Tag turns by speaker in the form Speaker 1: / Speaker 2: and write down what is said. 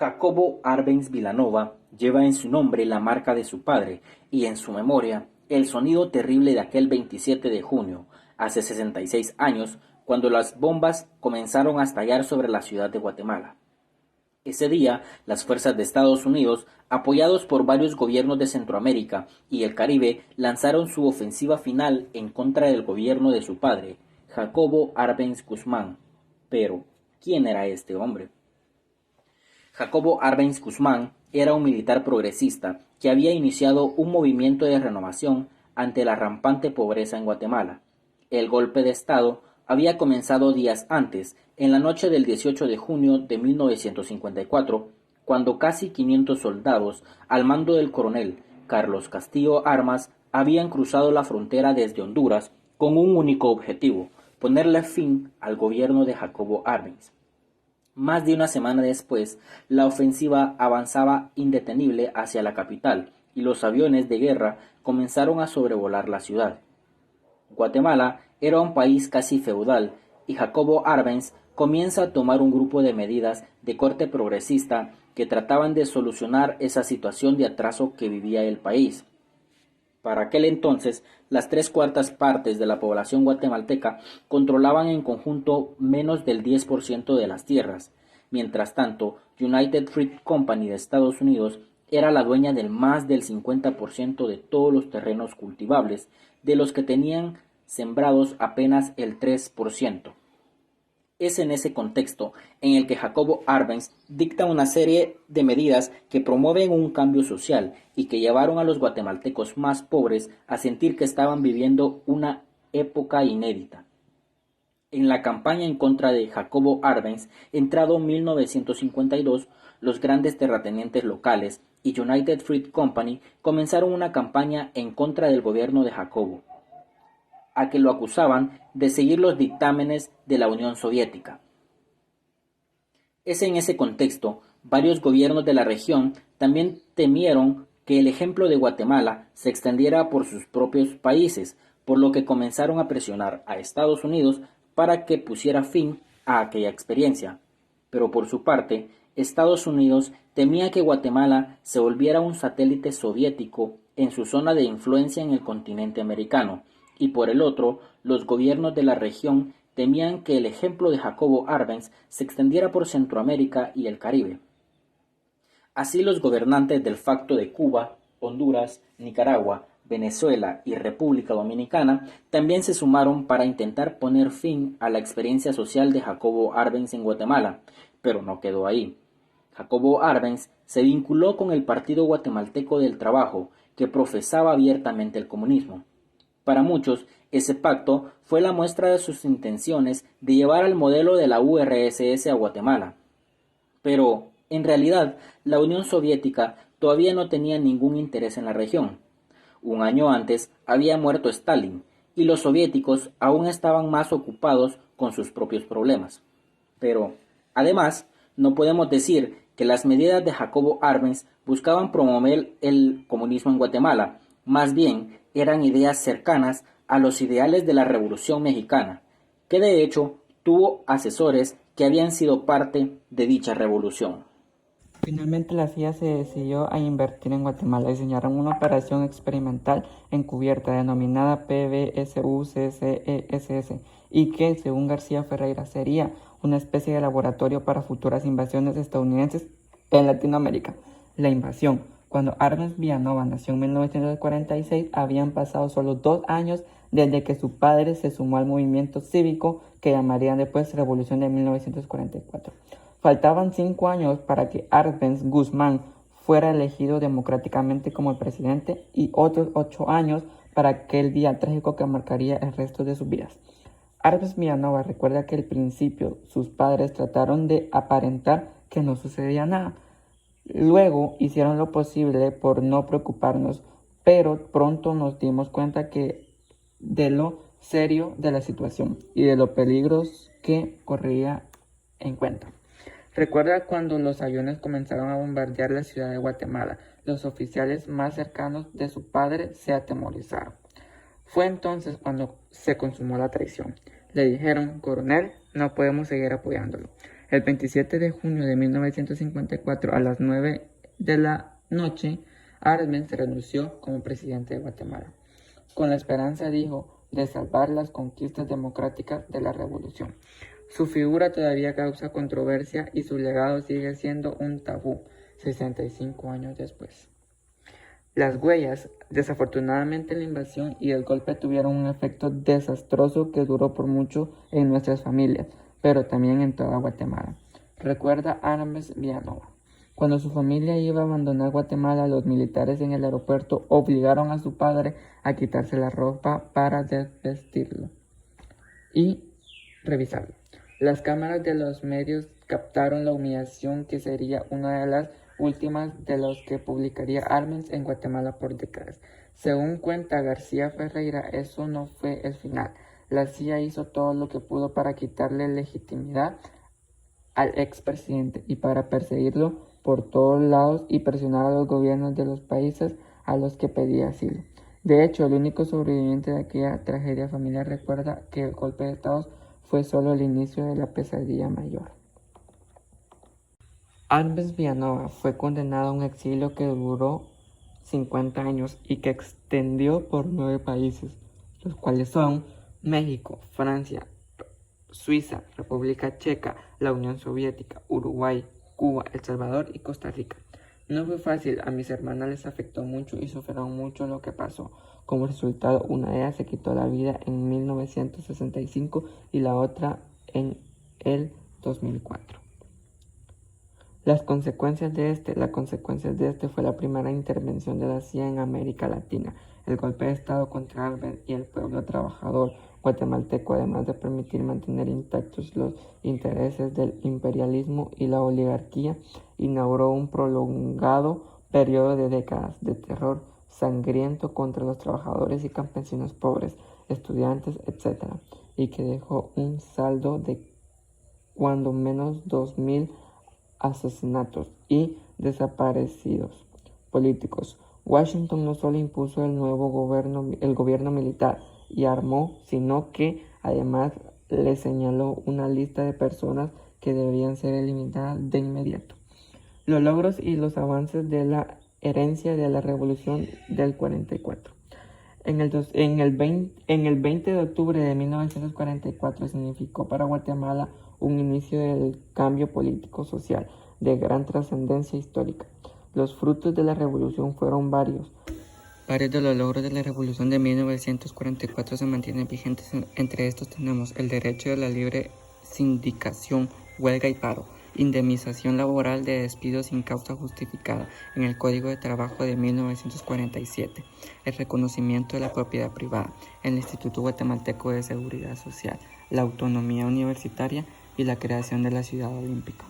Speaker 1: Jacobo Arbenz Vilanova lleva en su nombre la marca de su padre y en su memoria el sonido terrible de aquel 27 de junio, hace 66 años, cuando las bombas comenzaron a estallar sobre la ciudad de Guatemala. Ese día, las fuerzas de Estados Unidos, apoyados por varios gobiernos de Centroamérica y el Caribe, lanzaron su ofensiva final en contra del gobierno de su padre, Jacobo Arbenz Guzmán. Pero, ¿quién era este hombre? Jacobo Arbenz Guzmán era un militar progresista que había iniciado un movimiento de renovación ante la rampante pobreza en Guatemala. El golpe de Estado había comenzado días antes, en la noche del 18 de junio de 1954, cuando casi 500 soldados, al mando del coronel Carlos Castillo Armas, habían cruzado la frontera desde Honduras con un único objetivo: ponerle fin al gobierno de Jacobo Arbenz. Más de una semana después, la ofensiva avanzaba indetenible hacia la capital y los aviones de guerra comenzaron a sobrevolar la ciudad. Guatemala era un país casi feudal y Jacobo Arbenz comienza a tomar un grupo de medidas de corte progresista que trataban de solucionar esa situación de atraso que vivía el país. Para aquel entonces, las 3/4 de la población guatemalteca controlaban en conjunto menos del 10% de las tierras. Mientras tanto, United Fruit Company de Estados Unidos era la dueña del más del 50% de todos los terrenos cultivables, de los que tenían sembrados apenas el 3%. Es en ese contexto en el que Jacobo Arbenz dicta una serie de medidas que promueven un cambio social y que llevaron a los guatemaltecos más pobres a sentir que estaban viviendo una época inédita. En la campaña en contra de Jacobo Arbenz, entrado 1952, los grandes terratenientes locales y United Fruit Company comenzaron una campaña en contra del gobierno de Jacobo, a que lo acusaban de seguir los dictámenes de la Unión Soviética. Es en ese contexto, varios gobiernos de la región también temieron que el ejemplo de Guatemala se extendiera por sus propios países, por lo que comenzaron a presionar a Estados Unidos para que pusiera fin a aquella experiencia. Pero por su parte, Estados Unidos temía que Guatemala se volviera un satélite soviético en su zona de influencia en el continente americano, y por el otro, los gobiernos de la región temían que el ejemplo de Jacobo Arbenz se extendiera por Centroamérica y el Caribe. Así, los gobernantes del Pacto de Cuba, Honduras, Nicaragua, Venezuela y República Dominicana también se sumaron para intentar poner fin a la experiencia social de Jacobo Arbenz en Guatemala, pero no quedó ahí. Jacobo Arbenz se vinculó con el Partido Guatemalteco del Trabajo, que profesaba abiertamente el comunismo. Para muchos, ese pacto fue la muestra de sus intenciones de llevar al modelo de la URSS a Guatemala. Pero, en realidad, la Unión Soviética todavía no tenía ningún interés en la región. Un año antes había muerto Stalin, y los soviéticos aún estaban más ocupados con sus propios problemas. Pero, además, no podemos decir que las medidas de Jacobo Arbenz buscaban promover el comunismo en Guatemala. Más bien, eran ideas cercanas a los ideales de la Revolución Mexicana, que de hecho tuvo asesores que habían sido parte de dicha revolución.
Speaker 2: Finalmente la CIA se decidió a invertir en Guatemala. Diseñaron una operación experimental encubierta denominada PBSUCCESS y que, según García Ferreira, sería una especie de laboratorio para futuras invasiones estadounidenses en Latinoamérica. La invasión. Cuando Arbenz Vilanova nació en 1946, habían pasado solo 2 años desde que su padre se sumó al movimiento cívico que llamarían después Revolución de 1944. Faltaban 5 años para que Arbenz Guzmán fuera elegido democráticamente como el presidente y otros 8 años para aquel día trágico que marcaría el resto de sus vidas. Arbenz Vilanova recuerda que al principio sus padres trataron de aparentar que no sucedía nada. Luego hicieron lo posible por no preocuparnos, pero pronto nos dimos cuenta de lo serio de la situación y de los peligros que corría en cuenta. Recuerda cuando los aviones comenzaron a bombardear la ciudad de Guatemala. Los oficiales más cercanos de su padre se atemorizaron. Fue entonces cuando se consumó la traición. Le dijeron: coronel, no podemos seguir apoyándolo. El 27 de junio de 1954 a las 9 de la noche, Arbenz renunció como presidente de Guatemala, con la esperanza, dijo, de salvar las conquistas democráticas de la revolución. Su figura todavía causa controversia y su legado sigue siendo un tabú 65 años después. Las huellas, desafortunadamente la invasión y el golpe tuvieron un efecto desastroso que duró por mucho en nuestras familias, pero también en toda Guatemala. Recuerda Arbenz Villanueva. Cuando su familia iba a abandonar Guatemala, los militares en el aeropuerto obligaron a su padre a quitarse la ropa para desvestirlo y revisarlo. Las cámaras de los medios captaron la humillación que sería una de las últimas de los que publicaría Arbenz en Guatemala por décadas. Según cuenta García Ferreira, eso no fue el final. La CIA hizo todo lo que pudo para quitarle legitimidad al expresidente y para perseguirlo por todos lados y presionar a los gobiernos de los países a los que pedía asilo. De hecho, el único sobreviviente de aquella tragedia familiar recuerda que el golpe de Estado fue solo el inicio de la pesadilla mayor. Arbenz Villanueva fue condenado a un exilio que duró 50 años y que extendió por 9 países, los cuales son México, Francia, Suiza, República Checa, la Unión Soviética, Uruguay, Cuba, El Salvador y Costa Rica. No fue fácil, a mis hermanas les afectó mucho y sufrieron mucho lo que pasó. Como resultado, una de ellas se quitó la vida en 1965 y la otra en el 2004. La consecuencia de este fue la primera intervención de la CIA en América Latina, el golpe de Estado contra Arbenz y el pueblo trabajador guatemalteco, además de permitir mantener intactos los intereses del imperialismo y la oligarquía, inauguró un prolongado periodo de décadas de terror sangriento contra los trabajadores y campesinos pobres, estudiantes, etc., y que dejó un saldo de cuando menos 2.000 asesinatos y desaparecidos políticos. Washington no solo impuso el gobierno militar y armó, sino que además le señaló una lista de personas que debían ser eliminadas de inmediato. Los logros y los avances de la herencia de la Revolución del 44. En el 20 de octubre de 1944 significó para Guatemala un inicio del cambio político-social de gran trascendencia histórica. Los frutos de la revolución fueron varios. Varios de los logros de la revolución de 1944 se mantienen vigentes. Entre estos tenemos el derecho de la libre sindicación, huelga y paro, indemnización laboral de despido sin causa justificada en el Código de Trabajo de 1947, el reconocimiento de la propiedad privada, el Instituto Guatemalteco de Seguridad Social, la autonomía universitaria y la creación de la Ciudad Olímpica.